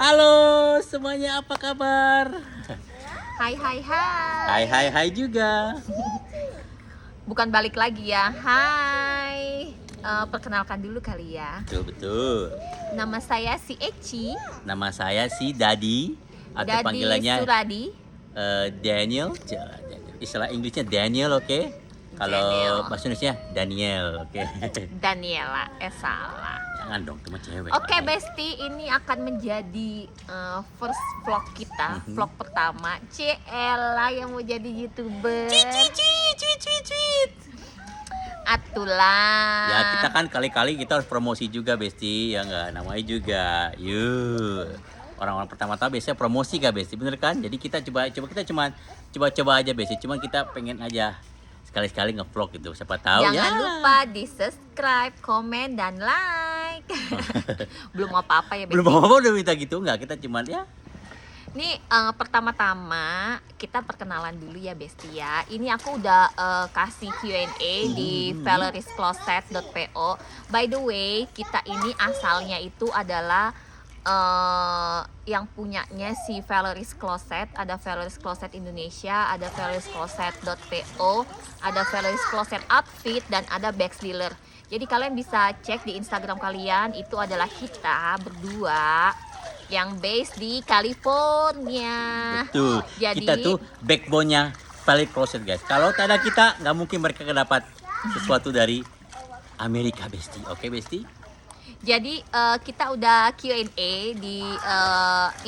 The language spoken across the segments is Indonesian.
Halo semuanya, apa kabar? Hai hai hai. Hai juga. Bukan balik lagi ya. Hai. Perkenalkan dulu kali ya. Betul. Nama saya si Eci. Nama saya si Dadi atau Dadi panggilannya Suradi. Daniel. Istilah Inggrisnya Daniel, oke? Kalau Daniel. bahasa Indonesia Daniel, oke? Daniela. Salah. Jangan dong, cuma cewek. Oke Besti, ini akan menjadi first vlog kita, vlog pertama. Ciela yang mau jadi YouTuber. Tweet. Atulah. Ya kita kan kali-kali kita harus promosi juga Besti, ya nggak, namanya juga yuk orang-orang pertama-tama biasanya promosi gak Besti, bener kan? Jadi kita coba aja Besti, cuman kita pengen aja sekali-sekali nge-vlog gitu, siapa tahu. Jangan lupa di subscribe, komen, dan like. Belum apa-apa ya Besti. Belum apa-apa udah minta gitu, nggak, kita cuman ya. Nih pertama-tama kita perkenalan dulu ya Besti ya. Ini aku udah kasih Q&A di valeriescloset.po. By the way, kita ini asalnya itu adalah yang punyanya si Valerie's Closet. Ada Valerie's Closet Indonesia, ada valeriescloset.po, ada Valerie's Closet Outfit, dan ada Bags Dealer. Jadi kalian bisa cek di Instagram kalian, itu adalah kita berdua yang base di California. Betul. Jadi Kita tuh backbone-nya Valerie's Closet guys. Kalau tak ada kita, nggak mungkin mereka dapat sesuatu dari Amerika Besti. Oke Besti? Jadi kita udah Q&A di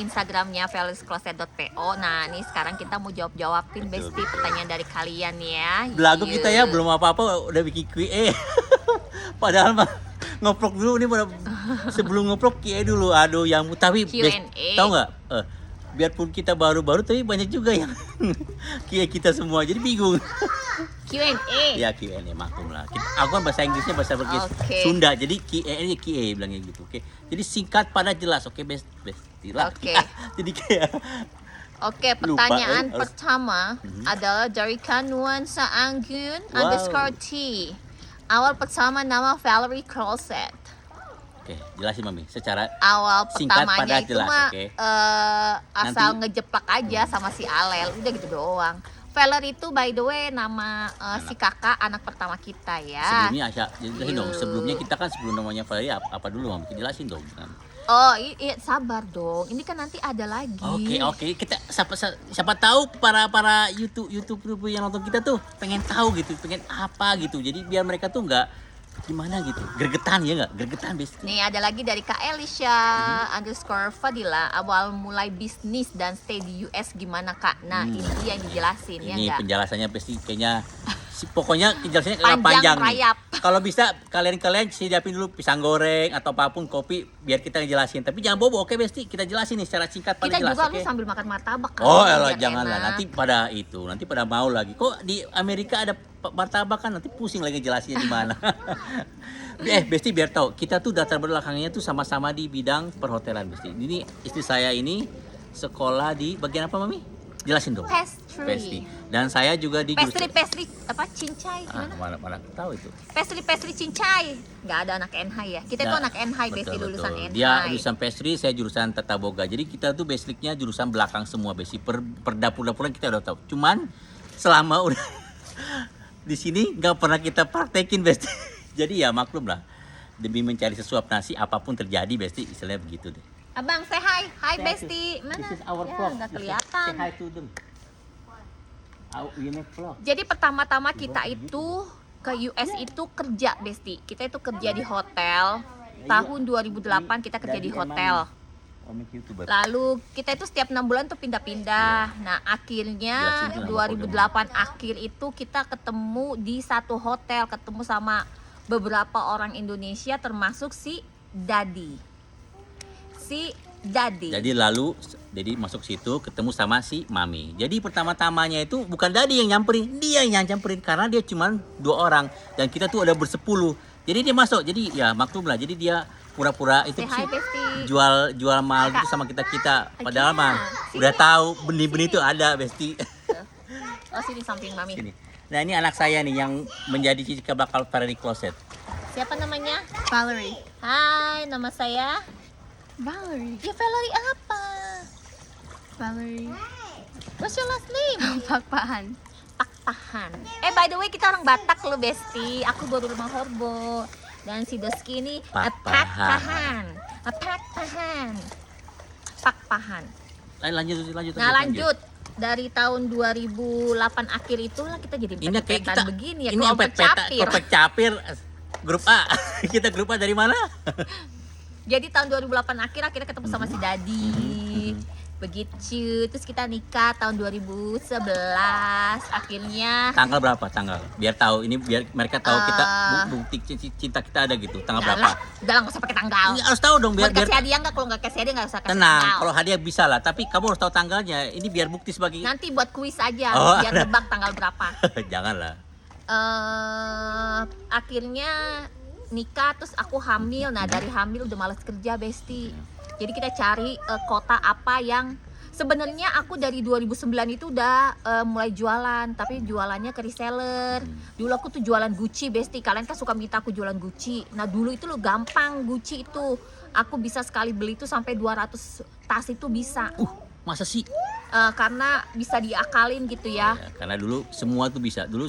Instagramnya valeriescloset.po. Nah ini sekarang kita mau jawabin Besti pertanyaan dari kalian ya. Belagu kita ya, Yuk. belum apa-apa udah bikin Q&A. Padahal mah ngeplok dulu nih, sebelum ngeplok Q&A dulu. Aduh yang tapi Q&A. tahu nggak? Biarpun kita baru-baru tapi banyak juga yang Q&A kita semua, jadi bingung. Q&A. Ya Q&A maklum lah. Aku kan bahasa Inggrisnya bahasa Oke. Sunda, jadi Q&A bilangnya gitu. Oke. Jadi singkat pada jelas. Oke Besti lah. Oke. Jadi kayak Oke, Lupa, pertanyaan harus- pertama adalah dari Nuansa Anggun Wow. _T. Awal pertama nama Valerie Closet. Oke, jelasin Mami secara Awal Singkat, pertamanya padat, itu jelas, mah oke. asal Nanti- ngejeplak aja sama si Alel, udah gitu doang. Valerie itu by the way nama si kakak anak pertama kita ya. sebelumnya Asya, jelasin dong. Yuk. Sebelumnya kita kan sebelum namanya Valerie apa dulu Mami? Jelasin dong. Oh iya, sabar dong. Ini kan nanti ada lagi. Oke, kita siapa tahu para YouTube yang nonton kita tuh pengen tahu gitu, pengen apa gitu. Jadi biar mereka tuh nggak gimana gitu, gregetan ya nggak, gregetan Besti. Nih ada lagi dari Kak Elisha _Fadila. Awal mulai bisnis dan stay di US gimana Kak? Nah ini yang dijelasin ya Ini enggak? penjelasannya Besti kayaknya pokoknya penjelasannya Panjang panjang nih. rayap. Kalau bisa kalian siapin dulu pisang goreng atau apapun, kopi, biar kita ngejelasin. Tapi jangan bobo, oke Besti? Kita jelasin nih secara singkat paling Kita jelas, juga oke? nih sambil makan martabak kan. Oh biar elah, janganlah, enak. nanti pada mau lagi. Kok di Amerika ada martabak kan, nanti pusing lagi jelasinnya di mana. Besti biar tahu, kita tuh latar belakangnya tuh sama-sama di bidang perhotelan Besti. Ini istri saya ini sekolah di bagian apa Mami? Jelasin dong. Pastry. Dan saya juga di Pastry apa cincai gimana? mana tahu itu. Pastry cincai. Nggak ada anak NH ya. Kita tuh anak NH Besti, lulusan NH. Dia jurusan pastry, saya jurusan tata boga. Jadi kita tuh basicnya jurusan belakang semua Besti. Per dapur-dapuran kita udah tahu. Cuman selama udah di sini nggak pernah kita praktekin Besti. Jadi ya maklum lah. Demi mencari sesuap nasi apapun terjadi Besti, istilahnya begitu deh. Abang say hi. Hi Say Besti. Mana? This is our Ya, vlog. nggak Say kelihatan. hi to them. We make vlog. Jadi pertama-tama kita itu ke US itu kerja Besti. Kita itu kerja di hotel. Tahun 2008 kita kerja di hotel. Lalu kita itu setiap 6 bulan tuh pindah-pindah. Nah akhirnya Jelasin tuh 2008 akhir itu kita ketemu di satu hotel. Ketemu sama beberapa orang Indonesia termasuk si Dadi. Jadi masuk situ ketemu sama si Mami. Jadi pertama-tamanya itu bukan Dadi yang nyamperin, dia yang nyamperin karena dia cuma 2 orang dan kita tuh ada bersepuluh. Jadi dia masuk. Jadi ya maklum lah. Jadi dia pura-pura itu Say hi, sih Besti. jual mahal gitu sama kita padahal mah udah tahu benih-benih itu ada Besti. Oh sini samping Mami. Sini. Nah ini anak saya nih yang menjadi cikal bakal Valerie's Closet. Siapa namanya? Valerie. Hai, nama saya Valerie. Ya Valerie apa? Valerie. What's your last name? Pakpahan. Pakpahan. By the way kita orang Batak loh Besti. Aku baru rumah Horbo. Dan si Doski ini Pakpahan. Pakpahan. Pakpahan. Lanjut. Nah lanjut. Dari tahun 2008 akhir itulah kita jadi Ini kayak pet-petan kita begini ya. ini kelompok capir. kelompok capir grup A. Kita grup A dari mana? Jadi tahun 2008 akhirnya ketemu sama si Dadi. Begitu. Terus kita nikah tahun 2011. Akhirnya Tanggal berapa? Tanggal. Biar tahu ini, biar mereka tahu kita bukti cinta kita ada gitu. Tanggal berapa? udah lah nggak usah pakai tanggal. Ini harus tahu dong Mau biar kasih hadiah nggak? Kalau nggak kasih hadiah nggak usah kasih tenang. tanggal. Kalau hadiah bisa lah, tapi kamu harus tahu tanggalnya. Ini biar bukti sebagai Nanti buat kuis aja, Oh, biar ada. nebak tanggal berapa. janganlah. Akhirnya nikah, terus aku hamil. Nah dari hamil udah males kerja Besti. Jadi kita cari kota apa yang sebenarnya aku dari 2009 itu udah mulai jualan, tapi jualannya ke reseller. Dulu aku tuh jualan Gucci Besti. Kalian kan suka minta aku jualan Gucci. Nah dulu itu lo gampang Gucci itu. Aku bisa sekali beli itu sampai 200 tas itu bisa. Masa sih? Karena bisa diakalin gitu ya. Ya, karena dulu semua tuh bisa. Dulu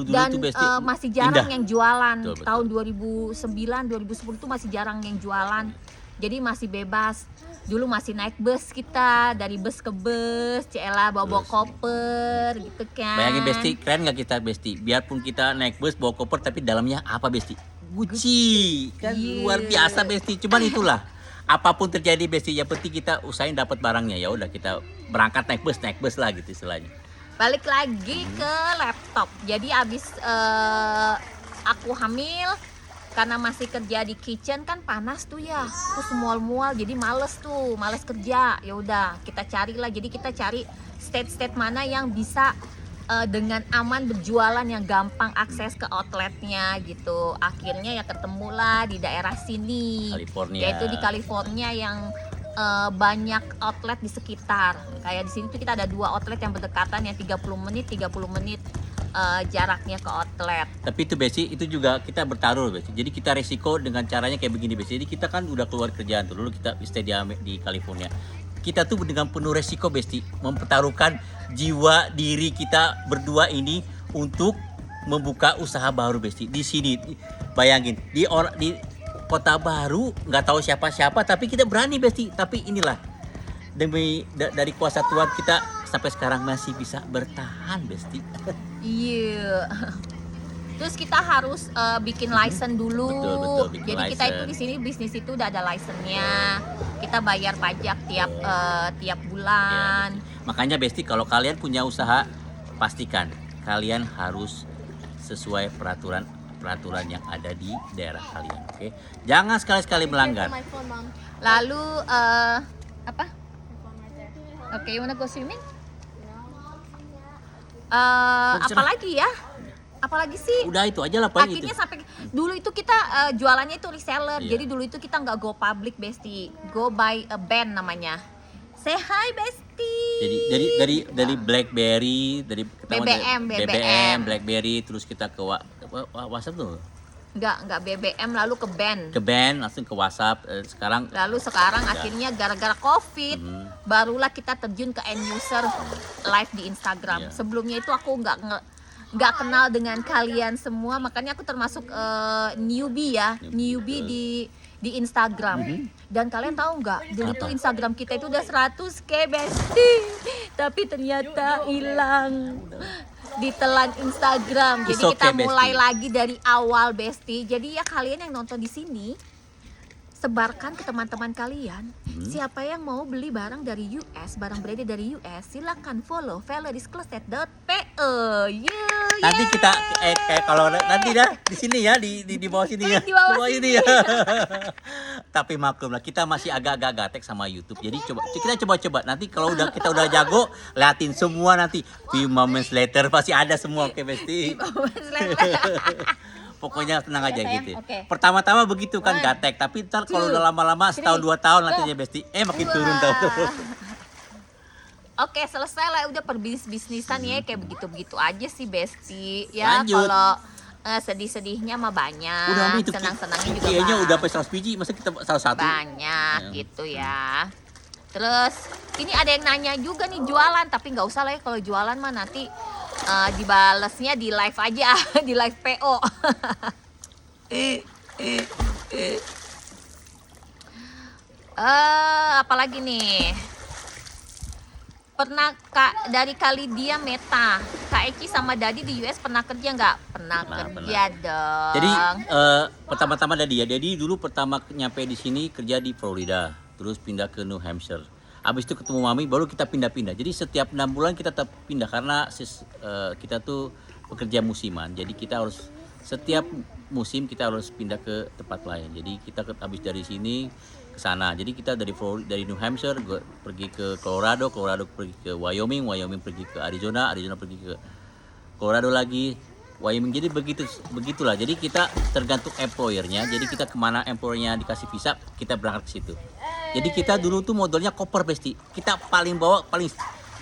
Dan tuh Besti masih jarang indah. yang jualan. Betul. Tahun 2009, 2010 tuh masih jarang yang jualan. Jadi masih bebas. Dulu masih naik bus kita, dari bus ke bus, Ciela bawa koper gitu kan. Bayangin Besti, keren nggak kita Besti? Biarpun kita naik bus bawa koper, tapi dalamnya apa Besti? Gucci. Kan Iya. luar biasa Besti. Cuman itulah. Apapun terjadi Besti, yang penting kita usahain dapat barangnya. Ya udah kita berangkat naik bus lah gitu istilahnya. Balik lagi ke laptop. Jadi abis aku hamil, karena masih kerja di kitchen kan panas tuh ya, terus mual-mual jadi males kerja. Ya udah kita carilah, jadi kita cari state mana yang bisa dengan aman berjualan, yang gampang akses ke outletnya gitu. Akhirnya ya ketemulah di daerah sini, California. yaitu di California yang banyak outlet di sekitar. Kayak di sini tuh kita ada 2 outlet yang berdekatan, yang 30 menit jaraknya ke outlet. Tapi itu Besti, itu juga kita bertaruh Besti. Jadi kita resiko dengan caranya kayak begini Besti. Jadi kita kan udah keluar kerjaan tuh. Dulu kita stay di California. Kita tuh dengan penuh resiko Besti, mempertaruhkan jiwa diri kita berdua ini untuk membuka usaha baru Besti. Di sini bayangin di kota baru, nggak tahu siapa-siapa, tapi kita berani Besti. Tapi inilah dari kuasa Tuhan kita sampai sekarang masih bisa bertahan Besti. Iya. Terus kita harus bikin license dulu. Betul, bikin Jadi kita itu license. di sini bisnis itu udah ada license-nya. Kita bayar pajak tiap bulan. Makanya Besti, kalau kalian punya usaha, pastikan kalian harus sesuai peraturan yang ada di daerah kalian, oke? Jangan sekali-sekali melanggar. My phone, Mom. Lalu apa? Oke, you wanna go swimming? Apalagi ya? Apalagi sih? Udah itu aja lah paling itu. Akhirnya sampai dulu itu kita jualannya itu reseller. Iya. Jadi dulu itu kita nggak go public Besti, go by a band namanya. Say hi Besti. Jadi dari BlackBerry, dari BBM. BlackBerry, terus kita ke WhatsApp tuh. Nggak BBM, lalu ke band. Ke band, langsung ke WhatsApp. Sekarang Lalu sekarang Ya. akhirnya gara-gara COVID, barulah kita terjun ke end user live di Instagram. Iya. Sebelumnya itu aku nggak kenal dengan kalian semua, makanya aku termasuk newbie ya, newbie di Instagram. Dan kalian tahu nggak, dulu Apa? tuh Instagram kita itu udah 100K Besti, tapi ternyata hilang, ditelan Instagram. Jadi It's okay, kita mulai Besti. lagi dari awal Besti. Jadi ya kalian yang nonton di sini, sebarkan ke teman-teman kalian. Siapa yang mau beli barang dari US, barang branded dari US, silakan follow valeriscloset.po. nanti kita kayak kalau nanti dah di sini ya, di bawah sini ya. Di bawah ini ya. Tapi maklum lah, kita masih agak-agak gatek sama YouTube. Jadi kita coba nanti kalau kita udah jago, liatin semua nanti. Few moments later pasti ada semua, oke Besti. Pokoknya tenang aja sayang, gitu. oke. Pertama-tama begitu kan 1, gatek, tapi ntar kalau 2, udah lama-lama setahun 2 tahun nanti 4, aja Besti. Makin turun tahu. Oke, selesai lah udah perbisnisan ya, kayak begitu-begitu aja sih Besti. Ya Lanjut. kalau sedih-sedihnya mah banyak, Udah Mami itu senang-senangnya juga kayaknya udah banyak. sampai 100 biji, masa kita salah satu? Banyak Ya. gitu ya. Terus ini ada yang nanya juga nih jualan, tapi nggak usah lah ya kalau jualan mah nanti dibalesnya di live aja, di live PO. Apalagi nih? Pernah Kak dari Kalidia Meta, Kak Eci sama Dadi di US pernah kerja nggak? Pernah kerja dong. Jadi pertama-tama Daddy dulu pertama nyampe di sini kerja di Florida, terus pindah ke New Hampshire. Habis itu ketemu Mami, baru kita pindah-pindah. Jadi setiap 6 bulan kita tetap pindah karena kita tuh pekerja musiman. Jadi kita harus setiap musim kita harus pindah ke tempat lain. Jadi kita habis dari sini ke sana. Jadi kita dari New Hampshire pergi ke Colorado pergi ke Wyoming pergi ke Arizona pergi ke Colorado lagi, Wyoming. Jadi begitulah. Jadi kita tergantung employernya. Jadi kita kemana employernya dikasih visa, kita berangkat ke situ. Jadi kita dulu tuh modelnya koper Besti. Kita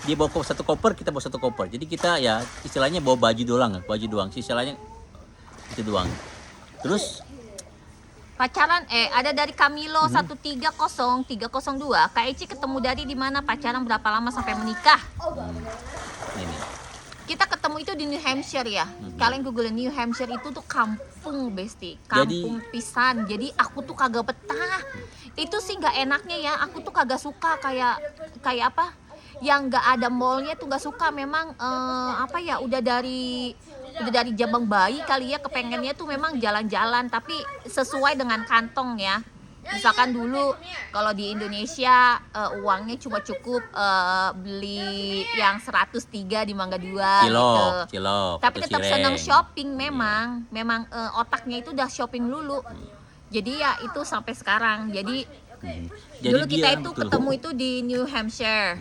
dia bawa satu koper, kita bawa satu koper. Jadi kita ya istilahnya bawa baju doang, sisanya itu doang. Terus Pacaran ada dari Camilo 130302. Kak Eci ketemu Dadi di mana? Pacaran berapa lama sampai menikah? ini. Kita ketemu itu di New Hampshire ya. Kalian google New Hampshire itu tuh kampung Besti, kampung pisan. Jadi aku tuh kagak betah. Itu sih nggak enaknya ya. Aku tuh kagak suka kayak apa? Yang nggak ada mallnya tuh nggak suka. Memang apa ya? Udah dari jabang bayi kali ya, kepengennya tuh memang jalan-jalan tapi sesuai dengan kantong ya. Misalkan dulu kalau di Indonesia uangnya cuma cukup beli yang 103 di Mangga 2 gitu. Cilok. Tapi tetap Cireng. seneng shopping memang otaknya itu udah shopping dulu. Jadi ya itu sampai sekarang. Jadi dulu kita itu ketemu itu di New Hampshire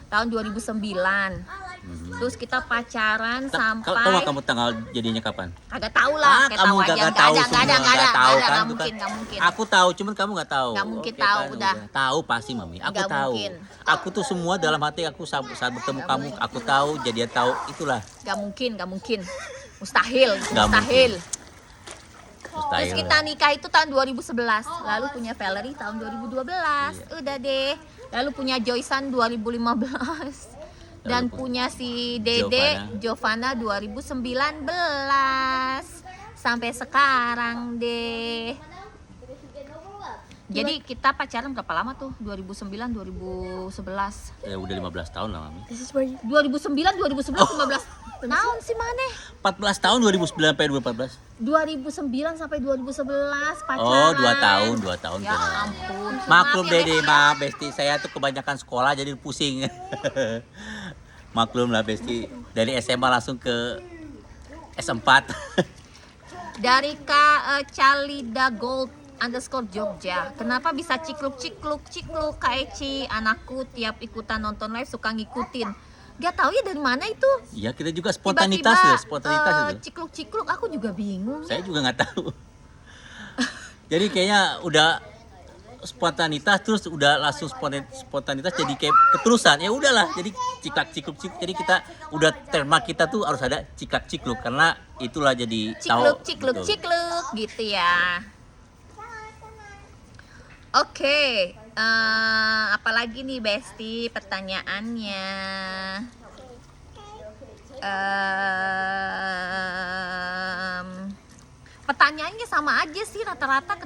tahun 2009. Terus kita pacaran sampai Tahu nggak kamu tanggal jadinya kapan? agak tahu lah, kayak Kamu tahu aja. nggak Nggak tahu ada, semua, nggak tahu nggak kan? mungkin, Bukan. nggak mungkin. Aku tahu, cuman kamu nggak tahu. Nggak mungkin Oke, tahu, kan, udah. Tahu pasti Mami. Aku Nggak tahu. mungkin. Aku tuh semua dalam hati aku saat bertemu kamu, aku tahu, jadi dia tahu, itulah. Nggak mungkin. Mustahil. Mustahil. Terus kita nikah itu tahun 2011, lalu punya Valerie tahun 2012. Udah deh. Lalu punya Joysan 2015. Dan punya si Dede Giovanna 2019 sampai sekarang deh. Jadi kita pacaran berapa lama tuh? 2009 2011. Ya udah 15 tahun lah Mami. 2009 2011 15 tahun sih maneh. 14 tahun 2009 sampai 2014. 2009 sampai 2011 pacaran. Oh, 2 tahun. Ya benar. ampun. Maklum Maaf ya, Dede, Besti. maaf Besti. Saya tuh kebanyakan sekolah jadi pusing. Maklum lah Besti. Dari SMA langsung ke S4. Dari Kak Calida Gold _ Jogja. Kenapa bisa cikluk Kak Eci? Anakku tiap ikutan nonton live suka ngikutin. Gak tahu ya dari mana itu. Ya kita juga spontanitas ya, spontanitas itu. Cikluk aku juga bingung. Saya juga nggak tahu. Jadi kayaknya udah spontanitas terus udah langsung spontanitas jadi kayak keterusan. Ya udahlah, jadi cikluk. Jadi kita udah tema kita tuh harus ada cikluk karena itulah jadi Cikluk gitu ya. Oke, apalagi nih Besti pertanyaannya? Pertanyaannya sama aja sih rata-rata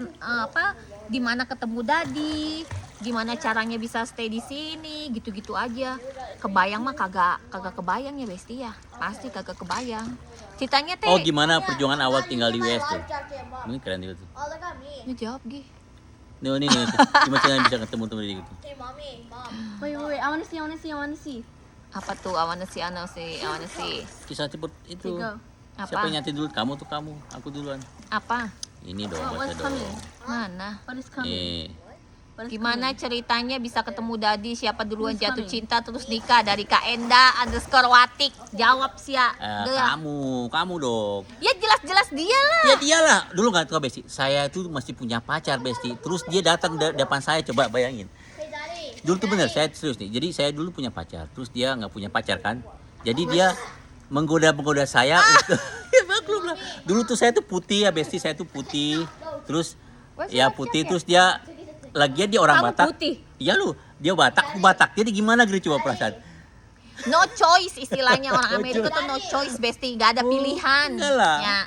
di mana ketemu Dadi, gimana caranya bisa stay di sini, gitu-gitu aja. Kebayang mah kagak kebayang ya Besti ya, pasti kagak kebayang. Ceritanya teh. Oh gimana perjuangan awal tinggal di US tuh? Ini keren juga tuh. Ngejawab Gi. Nih, gimana caranya bisa ketemu temen dia gitu? Wait, I wanna see. Apa tuh awana sih? Kisah cepet itu. Go. Siapa Apa? yang nyatin dulu? Kamu tuh kamu, aku duluan. Apa? Ini dong, What's baca dong. coming? Mana? What is coming? Nih, What is Gimana coming? ceritanya bisa ketemu Dadi? Siapa duluan Who's jatuh coming? cinta terus nikah? Dari Kak Enda _Watik. Jawab sih ya. kamu dong. Ya jelas-jelas dia lah. Ya dialah, dulu nggak tahu Besti. Saya tuh masih punya pacar Besti. Terus dia datang depan saya, coba bayangin. Dulu tuh bener, saya serius nih. Jadi saya dulu punya pacar, terus dia nggak punya pacar kan. Jadi dia menggoda saya untuk ya maklum lah. Dulu tuh saya tuh putih ya Besti, saya tuh putih. Terus ya putih terus dia lagian dia orang Kamu Batak. putih? Iya lu, dia Batak, aku Batak. Jadi gimana gitu coba perasaan? No choice istilahnya orang Amerika tuh no choice Besti, nggak ada pilihan. enggak lah. Ya,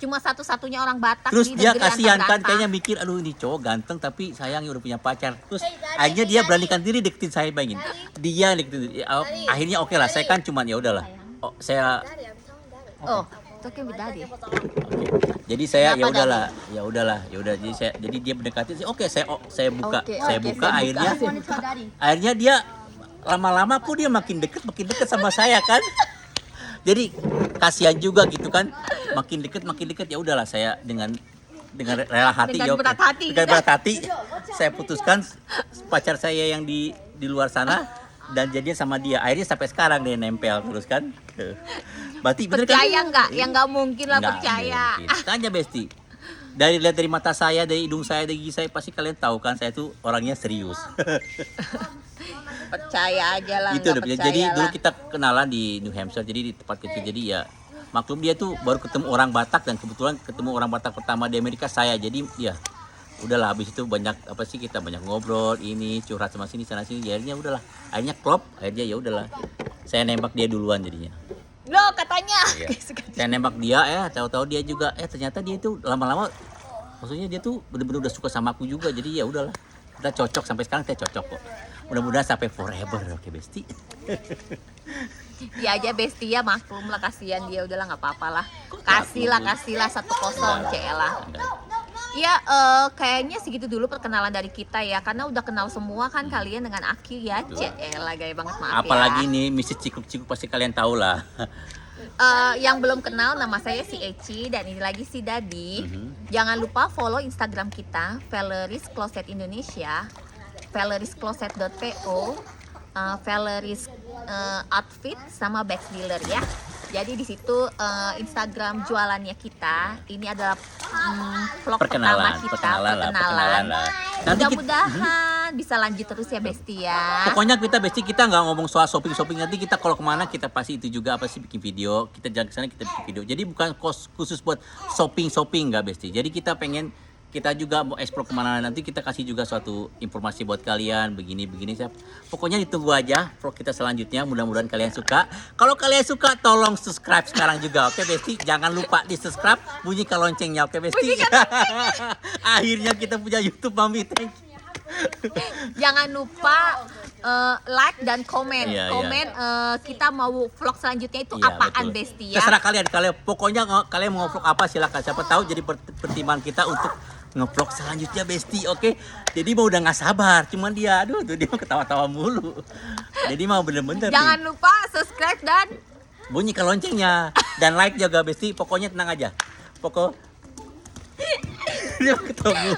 cuma satu-satunya orang Batak Terus di dia negeri kasihan antah kan, berantah. kayaknya mikir, aduh ini cowok ganteng tapi sayangnya udah punya pacar. Terus akhirnya dia beranikan diri deketin saya, bayangin. Dia deketin, akhirnya oke lah, saya kan cuman ya udahlah. Oh, saya Oh, talking with daddy. jadi saya ya Kenapa, udahlah, ya udah. Jadi dia mendekati, oke saya buka, Oke, saya oke, buka, saya akhirnya I want to tell daddy. akhirnya dia lama-lama kok dia makin deket sama saya kan. Jadi kasihan juga gitu kan, makin deket ya udahlah, saya dengan rela hati Dengan ya oke. berat hati. Dengan berat hati saya putuskan pacar saya yang di luar sana dan jadinya sama dia. Akhirnya sampai sekarang dia nempel terus kan. Berarti bener kan? Percaya nggak? Ya nggak mungkin lah Nggak percaya. mungkin. Tanya Besti. Lihat dari mata saya, dari hidung saya, dari gigi saya, pasti kalian tahu kan saya tuh orangnya serius. Percaya aja lah. Itu nggak udah. percaya Jadi dulu lah. kita kenalan di New Hampshire, jadi di tempat kecil. Jadi ya maklum dia tuh baru ketemu orang Batak dan kebetulan ketemu orang Batak pertama di Amerika saya. Jadi ya udahlah, habis itu banyak apa sih, kita banyak ngobrol, ini curhat sama sini sana sini. Akhirnya udahlah. Akhirnya klop, akhirnya ya udahlah. Saya nembak dia duluan jadinya. Loh katanya. Iya. Saya nembak dia, tahu-tahu dia juga, ternyata dia itu lama-lama, maksudnya dia tuh bener-bener udah suka sama aku juga. Jadi ya udahlah, kita cocok sampai sekarang, kita cocok kok. Mudah-mudahan sampai forever, oke Besti. Ya aja Besti ya, maklum lah, kasihan dia, udahlah nggak apa-apa lah. Kasihlah 1-0 Cela. Ya kayaknya segitu dulu perkenalan dari kita ya, karena udah kenal semua kan kalian dengan Aki ya. Cela gaya banget, maaf Apalagi ya. nih Mrs. Cikuk-Cikuk pasti kalian tahu lah. Yang belum kenal, nama saya si Eci dan ini lagi si Dadi. Jangan lupa follow Instagram kita Valeries Closet Indonesia, valeriescloset.po, Valeries Outfit sama Bags Dealer ya. Jadi di situ Instagram jualannya kita. Ini adalah vlog pertama kita, perkenalan. lah. Nanti Mudah-mudahan bisa lanjut terus ya Besti ya. pokoknya kita nggak ngomong soal shopping, nanti kita kalau kemana kita pasti itu juga apa sih, bikin video, kita jalan ke sana kita bikin video. Jadi bukan khusus buat shopping nggak Besti. Jadi kita pengen, kita juga mau explore kemana, nanti kita kasih juga suatu informasi buat kalian begini siap. Pokoknya ditunggu aja vlog kita selanjutnya, mudah-mudahan kalian suka. Kalau kalian suka tolong subscribe sekarang juga, oke Besti. Jangan lupa di subscribe, bunyikan loncengnya, oke Besti. Akhirnya kita punya YouTube, Mami, thank you. Jangan lupa like dan komen. Iya, Komen kita mau vlog selanjutnya itu Iya, apaan betul. Besti ya. Terserah kalian pokoknya kalian mau vlog apa silakan, siapa tahu jadi pertimbangan kita untuk nge-vlog selanjutnya Besti, oke? Jadi mau udah nggak sabar, cuman dia, aduh tuh dia mau ketawa-tawa mulu. Jadi mau bener-bener Jangan nih, lupa subscribe dan bunyikan loncengnya dan like juga Besti. Pokoknya tenang aja. Dia ketemu.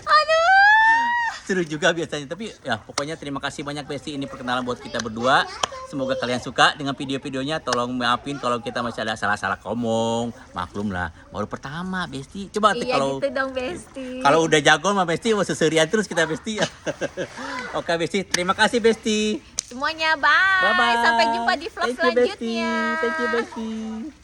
Seru juga biasanya, tapi ya pokoknya terima kasih banyak Besti, ini perkenalan buat kita berdua. Semoga kalian suka dengan video-videonya. Tolong maafin kalau kita masih ada salah-salah ngomong, maklum lah, baru pertama Besti. Coba iya kalau gitu dong Besti. kalau udah jago mah Besti mau seserian terus kita Besti. Oke Besti, terima kasih Besti. Semuanya bye. Bye bye. Sampai jumpa di vlog Thank you, Besti. selanjutnya. Thank you Besti.